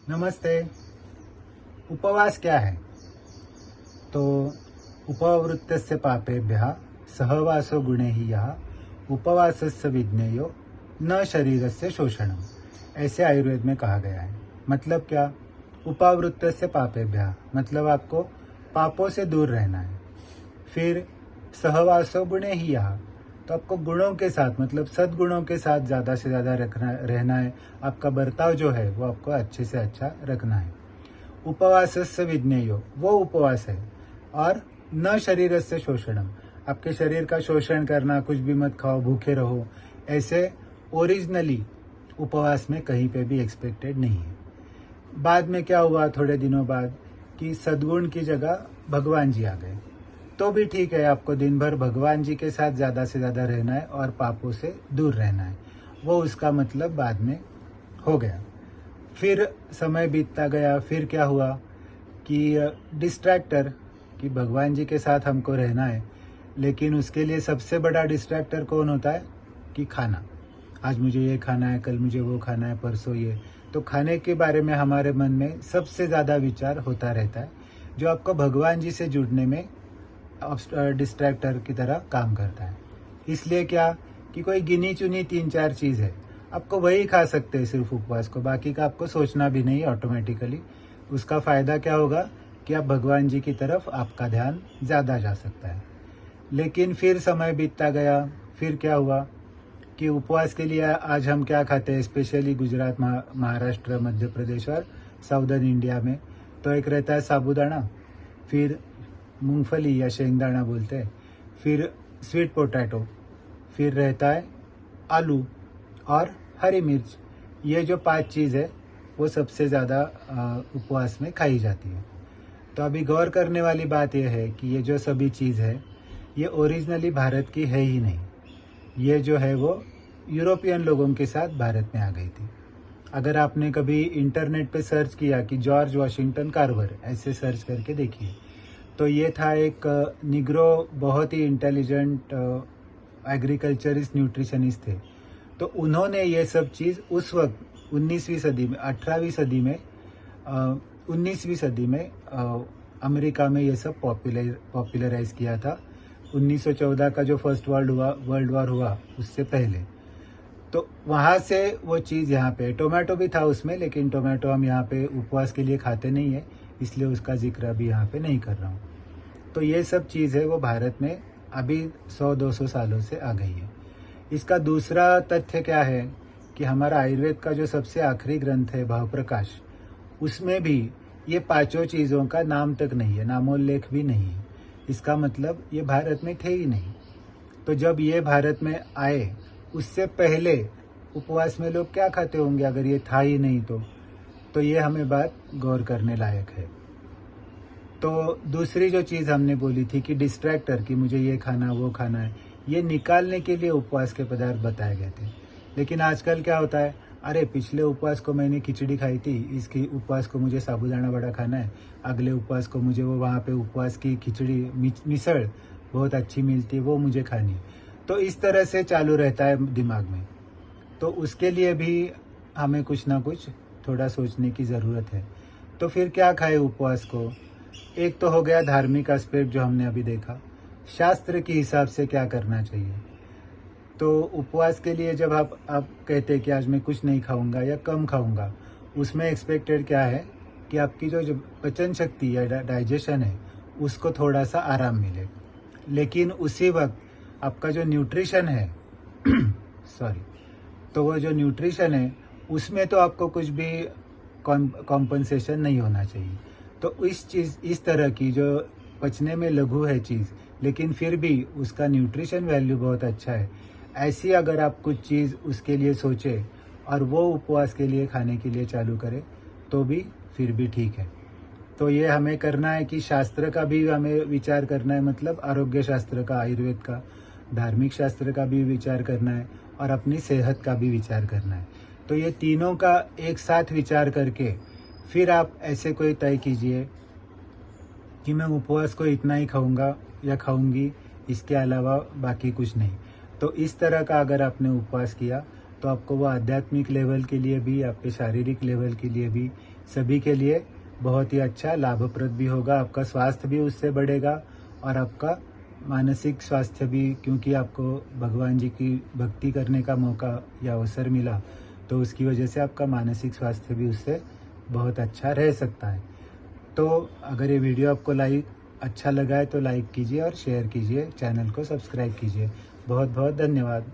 नमस्ते। उपवास क्या है? तो उपवृत्तस्य पापेभ्यः सहवासो गुणे ही यः उपवासस्य विज्ञेयो न शरीरस्य शोषणम, ऐसे आयुर्वेद में कहा गया है। मतलब क्या? उपावृत्तस्य पापेभ्यः मतलब आपको पापों से दूर रहना है। फिर सहवासो गुणे ही यः, तो आपको गुणों के साथ मतलब सद्गुणों के साथ ज़्यादा से ज़्यादा रहना है। आपका बर्ताव जो है वो आपको अच्छे से अच्छा रखना है। उपवासस्य विज्ञेयो, वो उपवास है। और न शरीरस्य शोषणम, आपके शरीर का शोषण करना, कुछ भी मत खाओ, भूखे रहो, ऐसे ओरिजिनली उपवास में कहीं पे भी एक्सपेक्टेड नहीं है। बाद में क्या हुआ, थोड़े दिनों बाद, कि सद्गुण की जगह भगवान जी आ गए, तो भी ठीक है। आपको दिन भर भगवान जी के साथ ज़्यादा से ज़्यादा रहना है और पापों से दूर रहना है, वो उसका मतलब बाद में हो गया। फिर समय बीतता गया, फिर क्या हुआ कि डिस्ट्रैक्टर, कि भगवान जी के साथ हमको रहना है, लेकिन उसके लिए सबसे बड़ा डिस्ट्रैक्टर कौन होता है? कि खाना। आज मुझे ये खाना है, कल मुझे वो खाना है, परसों ये। तो खाने के बारे में हमारे मन में सबसे ज़्यादा विचार होता रहता है, जो आपको भगवान जी से जुड़ने में डिस्ट्रैक्टर की तरह काम करता है। इसलिए क्या कि कोई गिनी चुनी 3-4 चीज़ है, आपको वही खा सकते हैं सिर्फ उपवास को, बाकी का आपको सोचना भी नहीं। ऑटोमेटिकली उसका फ़ायदा क्या होगा कि आप भगवान जी की तरफ आपका ध्यान ज़्यादा जा सकता है। लेकिन फिर समय बीतता गया, फिर क्या हुआ कि उपवास के लिए आज हम क्या खाते हैं, स्पेशली गुजरात, महाराष्ट्र, मध्य प्रदेश और साउदर्न इंडिया में, तो एक रहता है साबूदाना, फिर मूंगफली या शेंगदाना बोलते हैं, फिर स्वीट पोटैटो, फिर रहता है आलू और हरी मिर्च। ये जो 5 चीज़ है वो सबसे ज़्यादा उपवास में खाई जाती है। तो अभी गौर करने वाली बात यह है कि ये जो सभी चीज़ है ये ओरिजिनली भारत की है ही नहीं। ये जो है वो यूरोपियन लोगों के साथ भारत में आ गई थी। अगर आपने कभी इंटरनेट पे सर्च किया कि जॉर्ज वाशिंगटन कार्वर, ऐसे सर्च करके देखिए, तो ये था एक निग्रो, बहुत ही इंटेलिजेंट एग्रीकल्चरिस्ट, न्यूट्रिशनिस्ट थे। तो उन्होंने ये सब चीज़ उस वक्त 19वीं सदी में, 18वीं सदी में, 19वीं सदी में अमेरिका में ये सब पॉपुलराइज किया था। 1914 का जो फर्स्ट वर्ल्ड वॉर हुआ उससे पहले। तो वहाँ से वो चीज़ यहाँ पे, टोमेटो भी था उसमें, लेकिन टोमेटो हम यहाँ पे उपवास के लिए खाते नहीं है, इसलिए उसका जिक्र अभी यहाँ पे नहीं कर रहा हूँ। तो ये सब चीज़ है वो भारत में अभी 100-200 सालों से आ गई है। इसका दूसरा तथ्य क्या है कि हमारा आयुर्वेद का जो सबसे आखिरी ग्रंथ है भाव प्रकाश, उसमें भी ये 5 चीज़ों का नाम तक नहीं है, नामोल्लेख भी नहीं है। इसका मतलब ये भारत में थे ही नहीं। तो जब ये भारत में आए, उससे पहले उपवास में लोग क्या खाते होंगे अगर ये था ही नहीं तो ये हमें बात गौर करने लायक है। तो दूसरी जो चीज़ हमने बोली थी कि डिस्ट्रैक्टर, कि मुझे ये खाना वो खाना है, ये निकालने के लिए उपवास के पदार्थ बताए गए थे। लेकिन आजकल क्या होता है, अरे पिछले उपवास को मैंने खिचड़ी खाई थी, इसकी उपवास को मुझे साबूदाना वड़ा खाना है, अगले उपवास को मुझे वो वहाँ पे उपवास की खिचड़ी मिसळ बहुत अच्छी मिलती है, वो मुझे खानी है। तो इस तरह से चालू रहता है दिमाग में। तो उसके लिए भी हमें कुछ ना कुछ थोड़ा सोचने की ज़रूरत है। तो फिर क्या खाए उपवास को? एक तो हो गया धार्मिक एस्पेक्ट जो हमने अभी देखा, शास्त्र के हिसाब से क्या करना चाहिए। तो उपवास के लिए जब आप कहते हैं कि आज मैं कुछ नहीं खाऊंगा या कम खाऊंगा, उसमें एक्सपेक्टेड क्या है कि आपकी जो पचन शक्ति या डाइजेशन है उसको थोड़ा सा आराम मिले। लेकिन उसी वक्त आपका जो न्यूट्रिशन है सॉरी, तो वो जो न्यूट्रिशन है उसमें तो आपको कुछ भी कॉम्पनसेशन नहीं होना चाहिए। तो इस तरह की जो पचने में लघु है चीज़, लेकिन फिर भी उसका न्यूट्रिशन वैल्यू बहुत अच्छा है, ऐसी अगर आप कुछ चीज़ उसके लिए सोचें और वो उपवास के लिए खाने के लिए चालू करें, तो भी फिर भी ठीक है। तो ये हमें करना है कि शास्त्र का भी हमें विचार करना है, मतलब आरोग्य शास्त्र का, आयुर्वेद का, धार्मिक शास्त्र का भी विचार करना है और अपनी सेहत का भी विचार करना है। तो ये तीनों का एक साथ विचार करके फिर आप ऐसे कोई तय कीजिए कि मैं उपवास को इतना ही खाऊंगा या खाऊंगी, इसके अलावा बाकी कुछ नहीं। तो इस तरह का अगर आपने उपवास किया तो आपको वो आध्यात्मिक लेवल के लिए भी, आपके शारीरिक लेवल के लिए भी, सभी के लिए बहुत ही अच्छा लाभप्रद भी होगा। आपका स्वास्थ्य भी उससे बढ़ेगा और आपका मानसिक स्वास्थ्य भी, क्योंकि आपको भगवान जी की भक्ति करने का मौका या अवसर मिला, तो उसकी वजह से आपका मानसिक स्वास्थ्य भी उससे बहुत अच्छा रह सकता है। तो अगर ये वीडियो आपको अच्छा लगा है तो लाइक कीजिए और शेयर कीजिए, चैनल को सब्सक्राइब कीजिए। बहुत बहुत धन्यवाद।